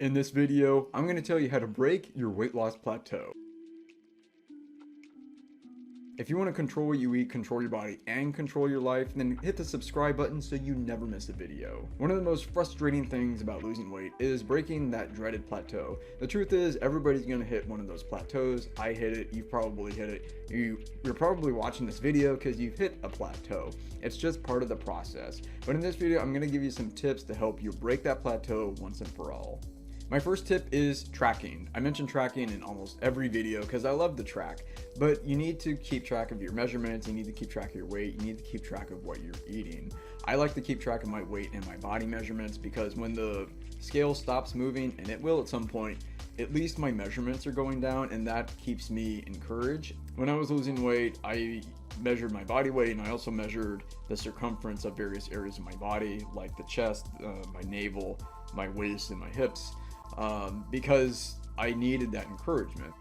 In this video, I'm going to tell you how to break your weight loss plateau. If you want to control what you eat, control your body, and control your life, then hit the subscribe button so you never miss a video. One of the most frustrating things about losing weight is breaking that dreaded plateau. The truth is, everybody's going to hit one of those plateaus. I hit it, you've probably hit it. You're probably watching this video because you've hit a plateau. It's just part of the process. But in this video, I'm going to give you some tips to help you break that plateau once and for all. My first tip is tracking. I mention tracking in almost every video because I love to track, but you need to keep track of your measurements, you need to keep track of your weight, you need to keep track of what you're eating. I like to keep track of my weight and my body measurements because when the scale stops moving, and it will at some point, at least my measurements are going down, and that keeps me encouraged. When I was losing weight, I measured my body weight, and I also measured the circumference of various areas of my body, like the chest, my navel, my waist, and my hips. Because I needed that encouragement.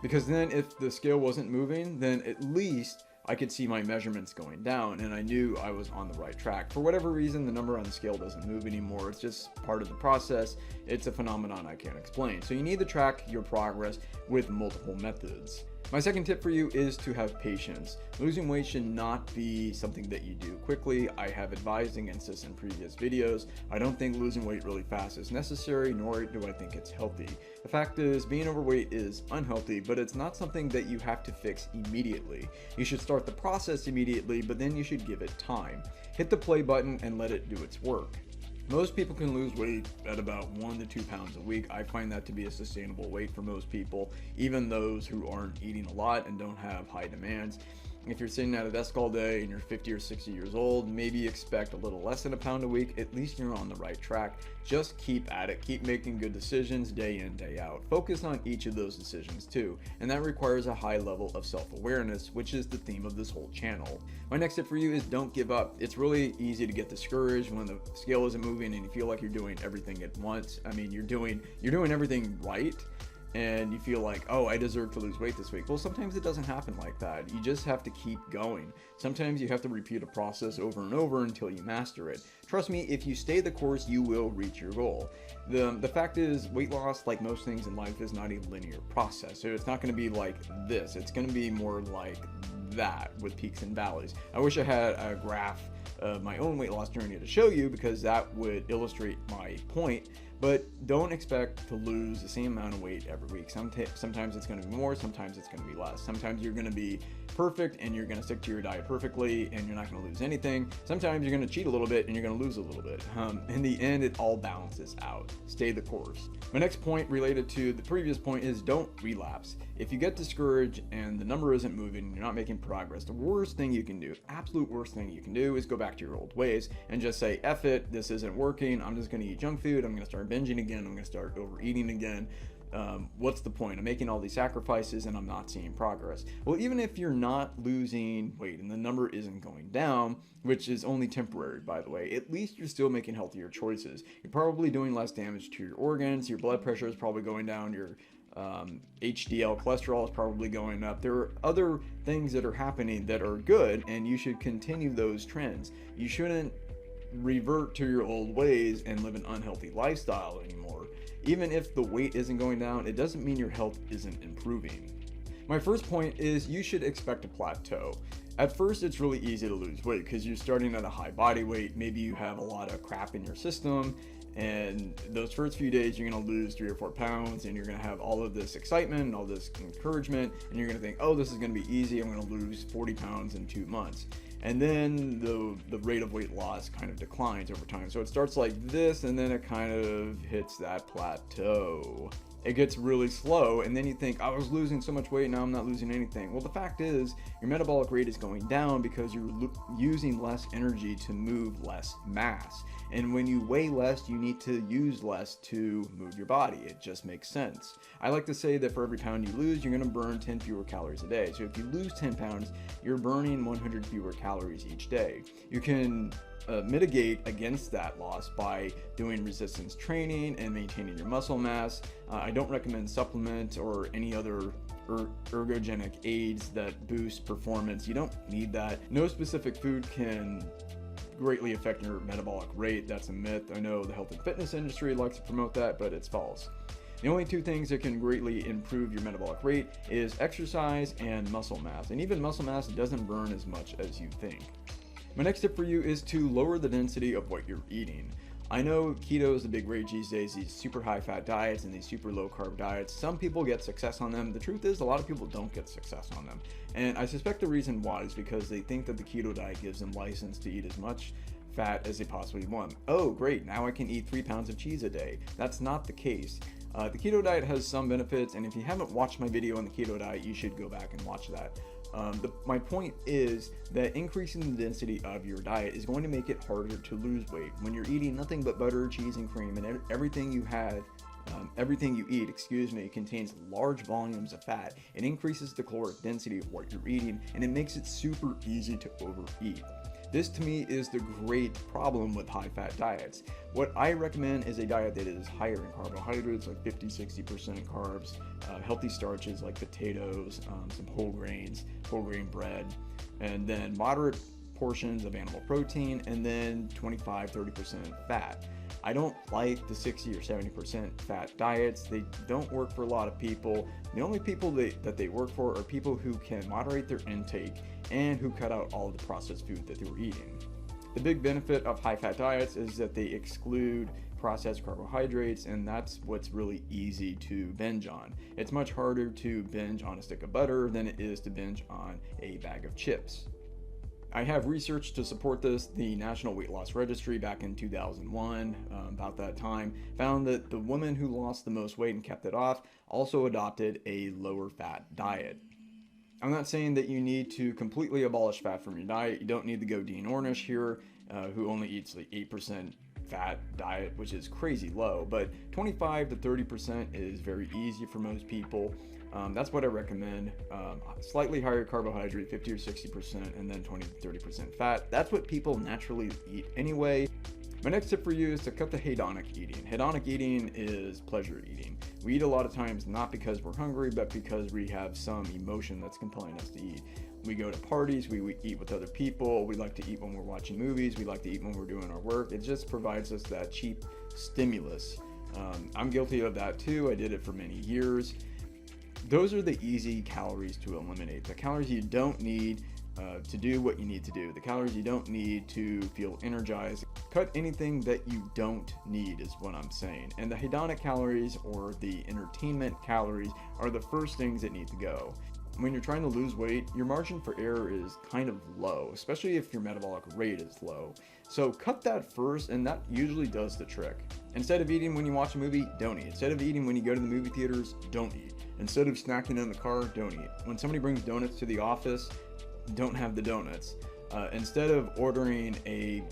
Because then if the scale wasn't moving, then at least I could see my measurements going down and I knew I was on the right track. For whatever reason, the number on the scale doesn't move anymore. It's just part of the process. It's a phenomenon I can't explain. So you need to track your progress with multiple methods. My second tip for you is to have patience. Losing weight should not be something that you do quickly. I have advised against this in previous videos. I don't think losing weight really fast is necessary, nor do I think it's healthy. The fact is, being overweight is unhealthy, but it's not something that you have to fix immediately. You should start the process immediately, but then you should give it time. Hit the play button and let it do its work. Most people can lose weight at about 1 to 2 pounds a week. I find that to be a sustainable weight for most people, even those who aren't eating a lot and don't have high demands. If you're sitting at a desk all day and you're 50 or 60 years old, maybe expect a little less than a pound a week. At least you're on the right track. Just keep at it. Keep making good decisions day in, day out. Focus on each of those decisions too, and that requires a high level of self-awareness, which is the theme of this whole channel. My next tip for you is don't give up. It's really easy to get discouraged when the scale isn't moving and you feel like you're doing everything at once. I mean, you're doing everything right, and you feel like, oh, I deserve to lose weight this week. Well, sometimes it doesn't happen like that. You just have to keep going. Sometimes you have to repeat a process over and over until you master it. Trust me, if you stay the course, you will reach your goal. The fact is, weight loss, like most things in life, is not a linear process. So it's not going to be like this. It's going to be more like that, with peaks and valleys. I wish I had a graph of my own weight loss journey to show you, because that would illustrate my point. But don't expect to lose the same amount of weight every week. Sometimes it's going to be more, sometimes it's going to be less. Sometimes you're going to be perfect and you're going to stick to your diet perfectly and you're not going to lose anything. Sometimes you're going to cheat a little bit and you're going to lose a little bit. In the end, it all balances out. Stay the course. My next point, related to the previous point, is don't relapse. If you get discouraged and the number isn't moving and you're not making progress, the worst thing you can do, absolute worst thing you can do, is go back to your old ways and just say, F it, this isn't working, I'm just going to eat junk food, I'm going to start binging again, I'm going to start overeating again. What's the point? I'm making all these sacrifices and I'm not seeing progress. Well, even if you're not losing weight and the number isn't going down, which is only temporary, by the way, at least you're still making healthier choices. You're probably doing less damage to your organs, your blood pressure is probably going down, your HDL cholesterol is probably going up. There are other things that are happening that are good, and you should continue those trends. You shouldn't revert to your old ways and live an unhealthy lifestyle anymore. Even if the weight isn't going down, it doesn't mean your health isn't improving. My first point is you should expect a plateau. At first, it's really easy to lose weight because you're starting at a high body weight. Maybe you have a lot of crap in your system, and those first few days you're going to lose 3 or 4 pounds, and you're going to have all of this excitement and all this encouragement, and you're going to think, oh, this is going to be easy, I'm going to lose 40 pounds in 2 months. And then the rate of weight loss kind of declines over time. So it starts like this, and then it kind of hits that plateau. It gets really slow, and then you think, I was losing so much weight, now I'm not losing anything. Well, the fact is, your metabolic rate is going down because you're using less energy to move less mass. And when you weigh less, you need to use less to move your body. It just makes sense. I like to say that for every pound you lose, you're going to burn 10 fewer calories a day. So if you lose 10 pounds, you're burning 100 fewer calories each day. You can mitigate against that loss by doing resistance training and maintaining your muscle mass. I don't recommend supplements or any other ergogenic aids that boost performance. You don't need that. No specific food can greatly affect your metabolic rate. That's a myth. I know the health and fitness industry likes to promote that, but it's false. The only two things that can greatly improve your metabolic rate is exercise and muscle mass. And even muscle mass doesn't burn as much as you think. My next tip for you is to lower the density of what you're eating. I know keto is the big rage these days, these super high fat diets and these super low carb diets. Some people get success on them. The truth is a lot of people don't get success on them. And I suspect the reason why is because they think that the keto diet gives them license to eat as much fat as they possibly want. Oh, great, now I can eat 3 pounds of cheese a day. That's not the case. The keto diet has some benefits, and if you haven't watched my video on the keto diet, you should go back and watch that. My point is that increasing the density of your diet is going to make it harder to lose weight. When you're eating nothing but butter, cheese, and cream, and everything you eat, contains large volumes of fat, it increases the caloric density of what you're eating, and it makes it super easy to overeat. This to me is the great problem with high-fat diets. What I recommend is a diet that is higher in carbohydrates, like 50-60% carbs, healthy starches like potatoes, some whole grain bread, and then moderate portions of animal protein, and then 25-30% fat. I don't like the 60 or 70% fat diets. They don't work for a lot of people. The only people that they work for are people who can moderate their intake and who cut out all of the processed food that they were eating. The big benefit of high-fat diets is that they exclude processed carbohydrates, and that's what's really easy to binge on. It's much harder to binge on a stick of butter than it is to binge on a bag of chips. I have research to support this. The National Weight Loss Registry back in 2001, about that time, found that the woman who lost the most weight and kept it off also adopted a lower fat diet. I'm not saying that you need to completely abolish fat from your diet. You don't need to go Dean Ornish here, who only eats like 8% fat diet, which is crazy low, but 25 to 30% is very easy for most people. That's what I recommend. Slightly higher carbohydrate, 50 or 60%, and then 20 to 30% fat. That's what people naturally eat anyway. My next tip for you is to cut the hedonic eating. Hedonic eating is pleasure eating. We eat a lot of times not because we're hungry, but because we have some emotion that's compelling us to eat. We go to parties, we eat with other people, we like to eat when we're watching movies, we like to eat when we're doing our work. It just provides us that cheap stimulus. I'm guilty of that too. I did it for many years. Those are the easy calories to eliminate. The calories you don't need to do what you need to do. The calories you don't need to feel energized. Cut anything that you don't need is what I'm saying. And the hedonic calories or the entertainment calories are the first things that need to go. When you're trying to lose weight, your margin for error is kind of low, especially if your metabolic rate is low. So cut that first, and that usually does the trick. Instead of eating when you watch a movie, don't eat. Instead of eating when you go to the movie theaters, don't eat. Instead of snacking in the car, don't eat. When somebody brings donuts to the office, don't have the donuts. Instead of ordering a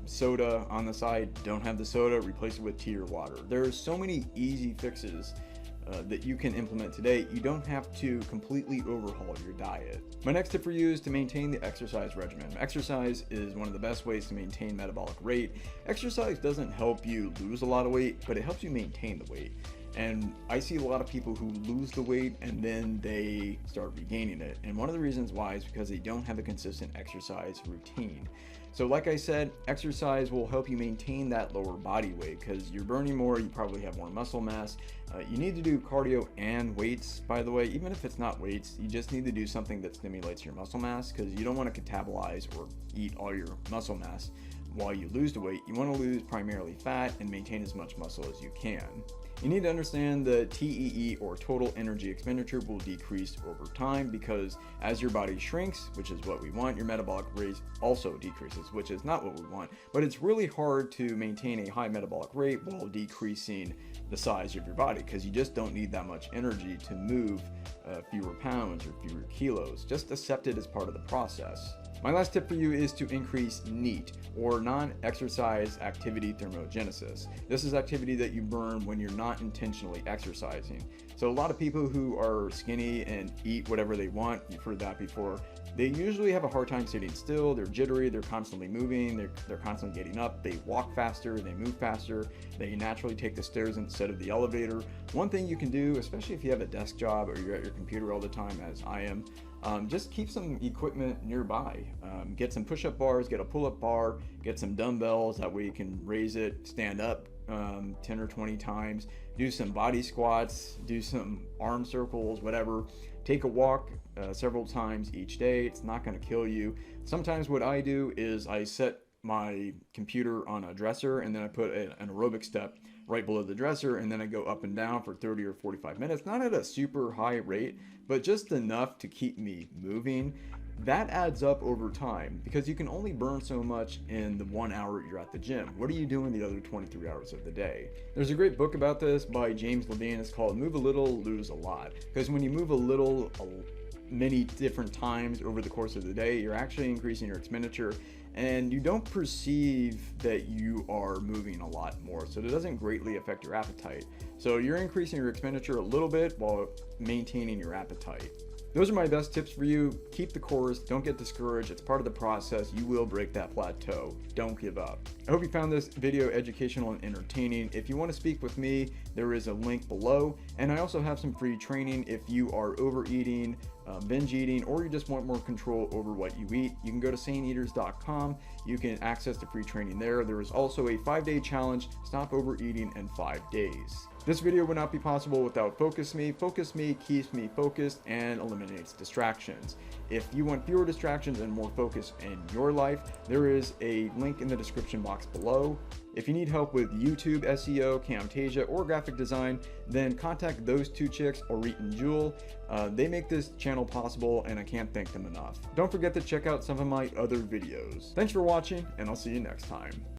soda on the side, don't have the soda, replace it with tea or water. There are so many easy fixes that you can implement today. You don't have to completely overhaul your diet. My next tip for you is to maintain the exercise regimen. Exercise is one of the best ways to maintain metabolic rate. Exercise doesn't help you lose a lot of weight, but it helps you maintain the weight. And I see a lot of people who lose the weight and then they start regaining it. And one of the reasons why is because they don't have a consistent exercise routine. So like I said, exercise will help you maintain that lower body weight because you're burning more, you probably have more muscle mass. You need to do cardio and weights, by the way. Even if it's not weights, you just need to do something that stimulates your muscle mass because you don't want to catabolize or eat all your muscle mass while you lose the weight. You want to lose primarily fat and maintain as much muscle as you can. You need to understand the TEE, or total energy expenditure, will decrease over time because as your body shrinks, which is what we want, your metabolic rate also decreases, which is not what we want. But it's really hard to maintain a high metabolic rate while decreasing the size of your body because you just don't need that much energy to move fewer pounds or fewer kilos. Just accept it as part of the process. My last tip for you is to increase NEAT, or non-exercise activity thermogenesis. This is activity that you burn when you're not intentionally exercising. So a lot of people who are skinny and eat whatever they want, you've heard that before, they usually have a hard time sitting still. They're jittery, they're constantly moving, they're constantly getting up, they walk faster, they move faster, they naturally take the stairs instead of the elevator. One thing you can do, especially if you have a desk job or you're at your computer all the time, as I am, just keep some equipment nearby. Get some push-up bars, get a pull-up bar, get some dumbbells, that way you can raise it, stand up 10 or 20 times, do some body squats, do some arm circles, whatever. Take a walk several times each day. It's not going to kill you. Sometimes what I do is I set my computer on a dresser, and then I put an aerobic step right below the dresser, and then I go up and down for 30 or 45 minutes, not at a super high rate, but just enough to keep me moving. That adds up over time, because you can only burn so much in the 1 hour you're at the gym. What are you doing the other 23 hours of the day? There's a great book about this by James Levine. It's called Move a Little, Lose a Lot. Because when you move a little, many different times over the course of the day, you're actually increasing your expenditure, and you don't perceive that you are moving a lot more, so it doesn't greatly affect your appetite. So you're increasing your expenditure a little bit while maintaining your appetite. Those are my best tips for you. Keep the course, don't get discouraged. It's part of the process. You will break that plateau. Don't give up. I hope you found this video educational and entertaining. If you want to speak with me, there is a link below. And I also have some free training if you are overeating, binge eating, or you just want more control over what you eat. You can go to saneaters.com. You can access the free training there. There is also a 5-day challenge, stop overeating in 5 days. This video would not be possible without Focus Me. Focus Me keeps me focused and eliminates distractions. If you want fewer distractions and more focus in your life, there is a link in the description box below. If you need help with YouTube SEO, Camtasia, or graphic design, then contact those two chicks, Orit and Jewel. They make this channel possible, and I can't thank them enough. Don't forget to check out some of my other videos. Thanks for watching, and I'll see you next time.